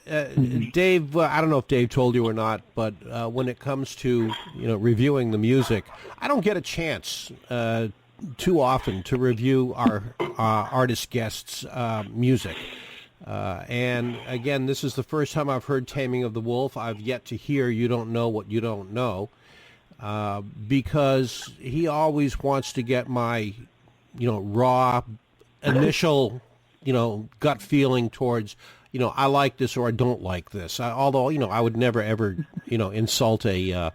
Dave, I don't know if Dave told you or not, but when it comes to reviewing the music, I don't get a chance too often to review our artist guests' music. And again, this is the first time I've heard Taming of the Wolf. I've yet to hear You Don't Know What You Don't Know, because he always wants to get my, raw initial, gut feeling towards, I like this or I don't like this. Although, I would never ever, insult a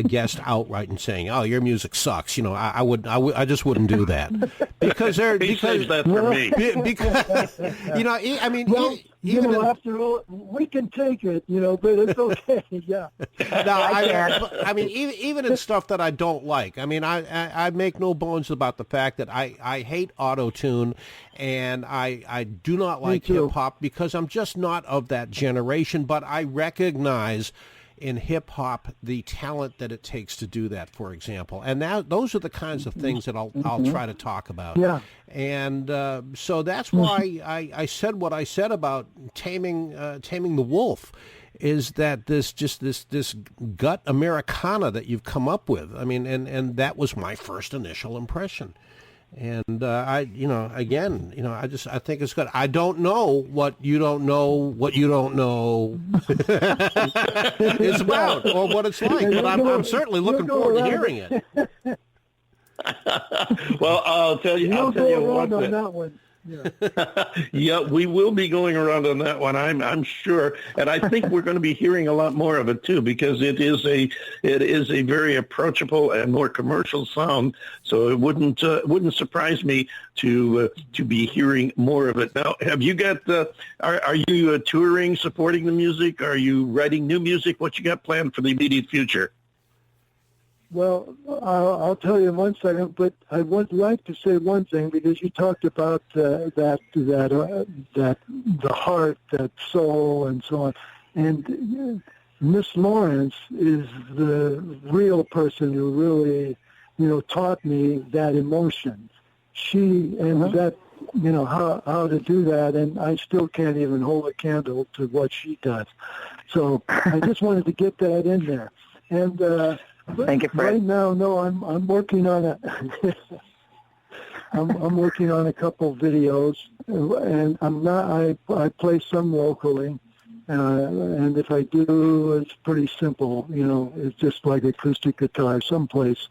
guest outright and saying, "Oh, your music sucks." I just wouldn't do that because saves that for me. Because I mean, well, even after all, we can take it, but it's okay. Yeah. No, I mean, even in stuff that I don't like. I mean, I make no bones about the fact that I hate auto-tune, and I do not like hip hop because I'm just not of that generation. But I recognize in hip-hop the talent that it takes to do that, for example. And those are the kinds of things that I'll try to talk about. Yeah. And so that's why I said what I said about taming the wolf, is that this gut Americana that you've come up with. I mean, and that was my first initial impression. And I think it's good. I don't know what you don't know is about, or what it's like, but I'm certainly looking forward to hearing it. Well, I'll tell you what. On that one. Yeah. Yeah, we will be going around on that one, I'm sure, and I think we're going to be hearing a lot more of it too, because it is a very approachable and more commercial sound. So it wouldn't surprise me to be hearing more of it. Now, have you got? Are you touring, supporting the music? Are you writing new music? What you got planned for the immediate future? Well, I'll tell you in 1 second, but I would like to say one thing, because you talked about that the heart, that soul, and so on. And Miss Lawrence is the real person who really, taught me that emotion. She and that, how to do that, and I still can't even hold a candle to what she does. So I just wanted to get that in there. And thank you, Fred. Right now, no, I'm working on I'm working on a couple videos, and I play some locally, and if I do, it's pretty simple. It's just like acoustic guitar, someplace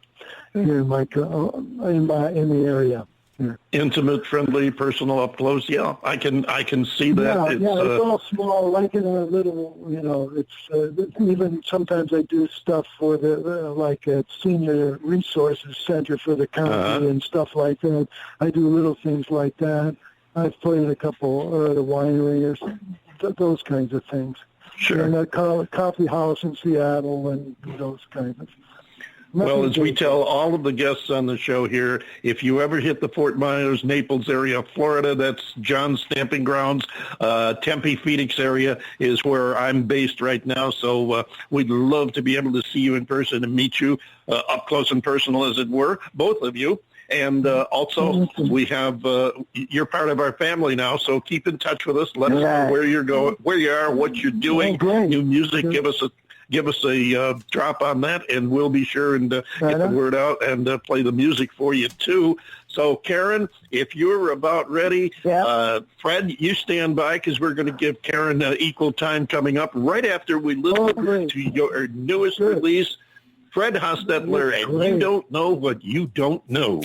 here in the area. Yeah. Intimate, friendly, personal, up close. Yeah, I can see that. It's all small, like in a little. It's even sometimes I do stuff for the like a senior resources center for the county and stuff like that. I do little things like that. I've played a couple at a winery or those kinds of things. Sure. And a coffee house in Seattle and those kinds of. Well, as we tell all of the guests on the show here, if you ever hit the Fort Myers, Naples area, Florida, that's John's stamping grounds. Tempe, Phoenix area is where I'm based right now. So we'd love to be able to see you in person and meet you up close and personal, as it were, both of you. And also, we have you're part of our family now, so keep in touch with us. Let us know where you're going, where you are, what you're doing. New music. Give us a drop on that, and we'll be sure and get the word out and play the music for you, too. So, Karen, if you're about ready, Fred, you stand by, because we're going to give Karen equal time coming up right after we listen to your newest release, Fred Hostetler, and You Don't Know What You Don't Know.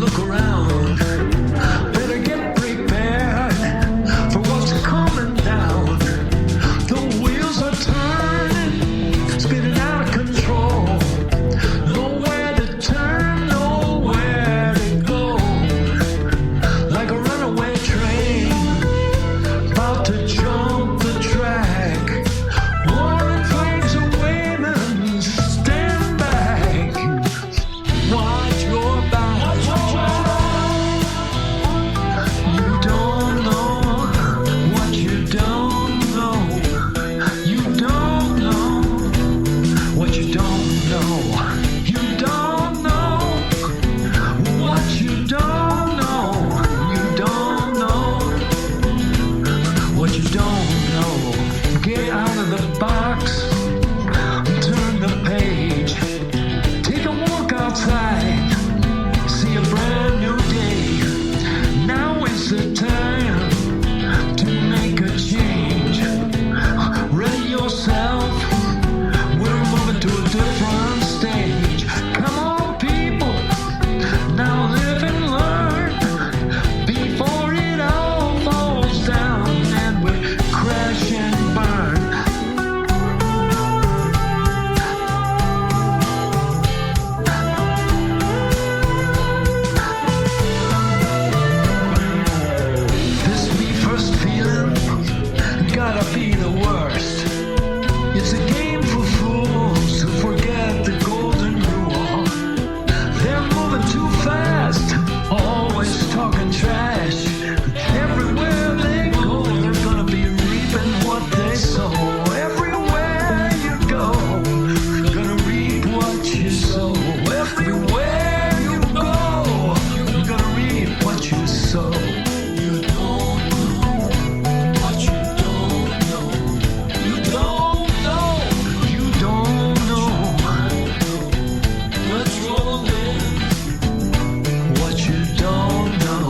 look around. Better get prepared for what's coming down. The wheels are turning, spinning out of control. Nowhere to turn, nowhere to go. Like a runaway train, about to jump the track. Warning flags are waving, stand back. Watch your back. You don't know what you don't know. You don't know what you don't know. You don't know what you don't know. You don't know what you don't know. Get out of the box, turn the page, take a walk outside, see a brand new day. Now is the time to make a change. Ready yourself, we're moving to a different stage. Come on, people, now live and learn before it all falls down and we crash and burn. This me first feeling, gotta be the worst. It's a game for fools who forget the golden rule. They're moving too fast, always talking trash. Everywhere they go, they're gonna be reaping what they sow. Everywhere you go, gonna reap what you sow. Everywhere you go, you're gonna reap what you sow. You don't know what you don't know. You don't know. You don't know what trouble is. What you don't know.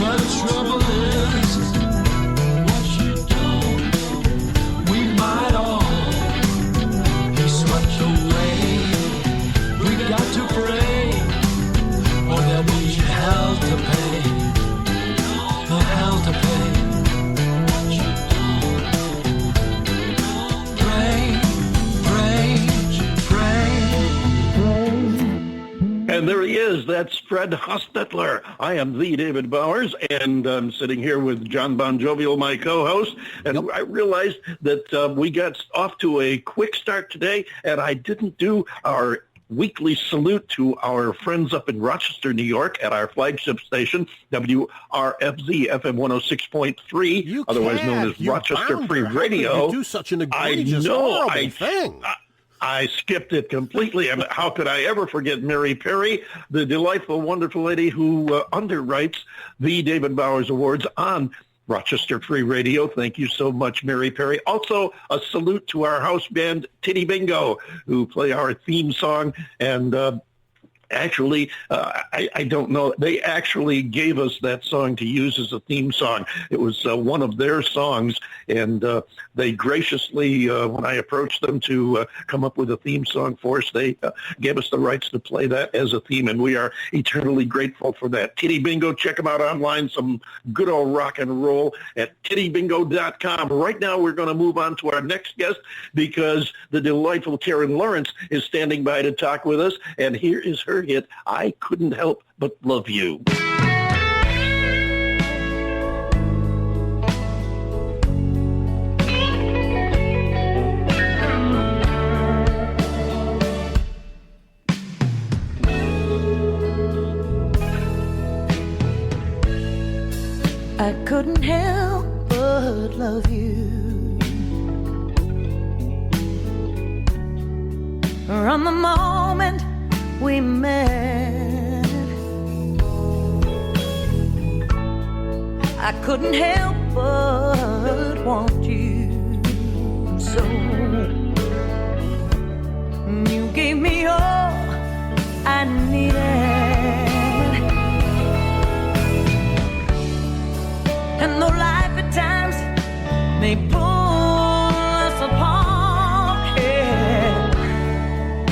What trouble is. What you don't know. We might all be swept away. We got to pray, or there'll be hell to pay. The hell to pay. Pray, pray, pray. And there he is. That's Fred Hostetler. I am the David Bowers, and I'm sitting here with John Bon Jovial, my co-host. And I realized that we got off to a quick start today, and I didn't do our weekly salute to our friends up in Rochester, New York, at our flagship station, WRFZ FM 106.3, You otherwise can't. known as You're Rochester bound Free to. How could Radio. you do such an I egregious, know. horrible thing. I skipped it completely. I mean, how could I ever forget Mary Perry, the delightful, wonderful lady who underwrites the David Bowers Awards on Rochester Free Radio. Thank you so much, Mary Perry. Also, a salute to our house band, Titty Bingo, who play our theme song. And actually, I don't know. They actually gave us that song to use as a theme song. It was one of their songs, and they graciously, when I approached them to come up with a theme song for us, they gave us the rights to play that as a theme, and we are eternally grateful for that. Titty Bingo, check them out online, some good old rock and roll at tittybingo.com. Right now, we're going to move on to our next guest because the delightful Karen Lawrence is standing by to talk with us, and here is her hit, I Couldn't Help But Love You. I couldn't help but love you. From the moment we met, I couldn't help but want you so. You gave me all I needed, and though life at times may pull us apart, yeah,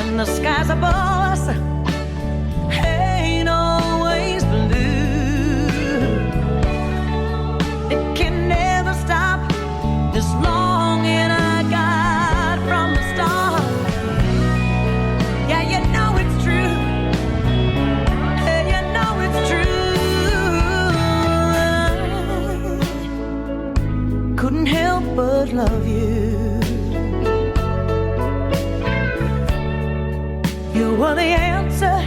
and the skies above us ain't always but love you. You were the answer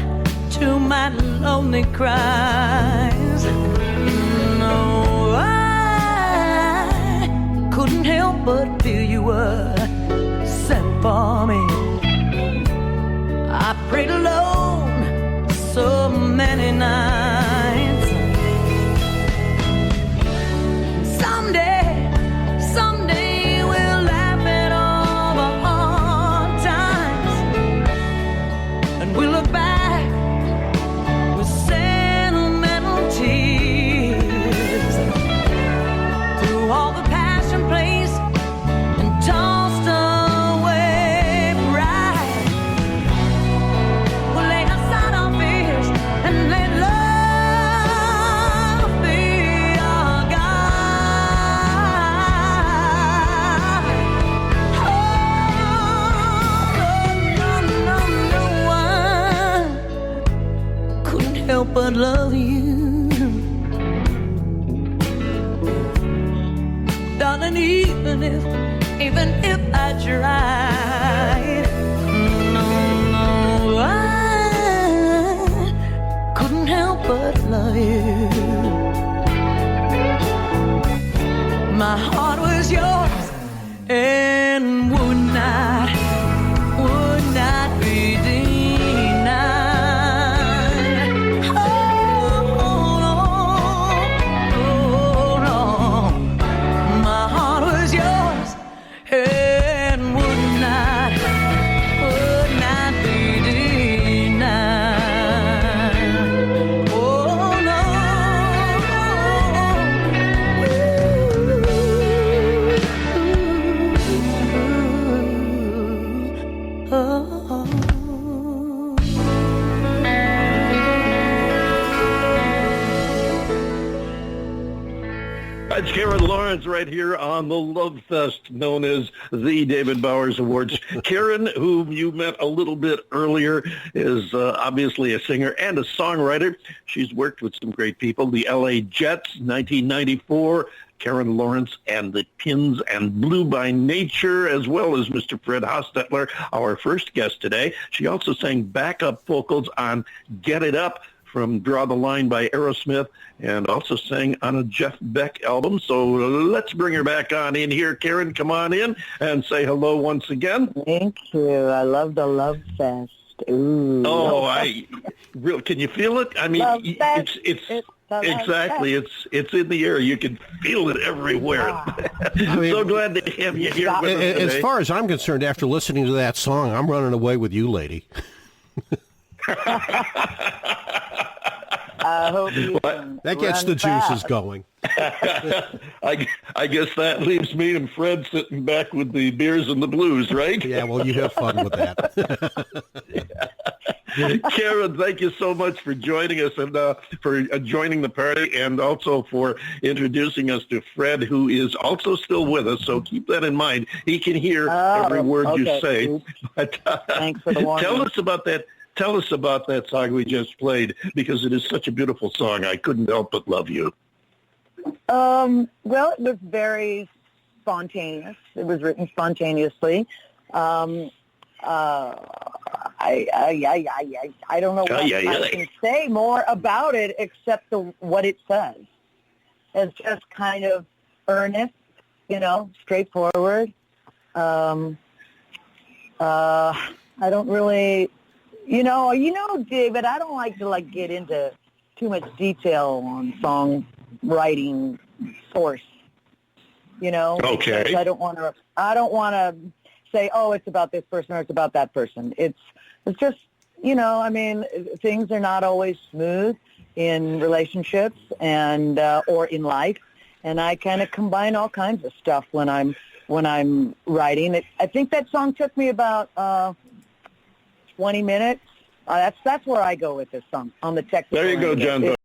to my lonely cries. No, I couldn't help but feel you were sent for me. I prayed alone so many nights. Someday we'll laugh at all the hard times, and we'll look back with sentimental tears. Through all the passion plays and tossed away pride, we'll lay aside our fears and let love be our guide. Oh, no one couldn't help but love you. Darling, even if I tried, no, I couldn't help but love you. My heart was yours and would not be denied. Oh, no. My heart was yours and would not be denied. Oh, no. It's Karen Lawrence right here on the Love Fest known as the David Bowers Awards. Karen, whom you met a little bit earlier, is obviously a singer and a songwriter. She's worked with some great people, the LA Jets, 1994, Karen Lawrence and the Pins and Blue by Nature, as well as Mr. Fred Hostetler, our first guest today. She also sang backup vocals on Get It Up from Draw the Line by Aerosmith, and also sang on a Jeff Beck album. So let's bring her back on in here. Karen, come on in and say hello once again. Thank you. I love the Love Fest. Ooh. Oh, can you feel it? I mean, it's exactly. It's in the air. You can feel it everywhere. I mean, so glad to have you here with us today. As far as I'm concerned, after listening to that song, I'm running away with you, lady. I hope you that gets the juices going. I guess that leaves me and Fred sitting back with the beers and the blues, right? Yeah, well, you have fun with that. Karen, thank you so much for joining us and for joining the party, and also for introducing us to Fred, who is also still with us. So keep that in mind. He can hear every word you say. But, thanks for the warning. Tell us about that song we just played, because it is such a beautiful song. I couldn't help but love you. Well, it was very spontaneous. It was written spontaneously. I don't know what I can say more about it except what it says. It's just kind of earnest, straightforward. I don't really, David, I don't like to get into too much detail on songwriting source. Okay. I don't want to say, oh, it's about this person or it's about that person. It's just, things are not always smooth in relationships and or in life, and I kind of combine all kinds of stuff when I'm writing. I think that song took me about 20 minutes. That's where I go with this song on the text. There you go, John.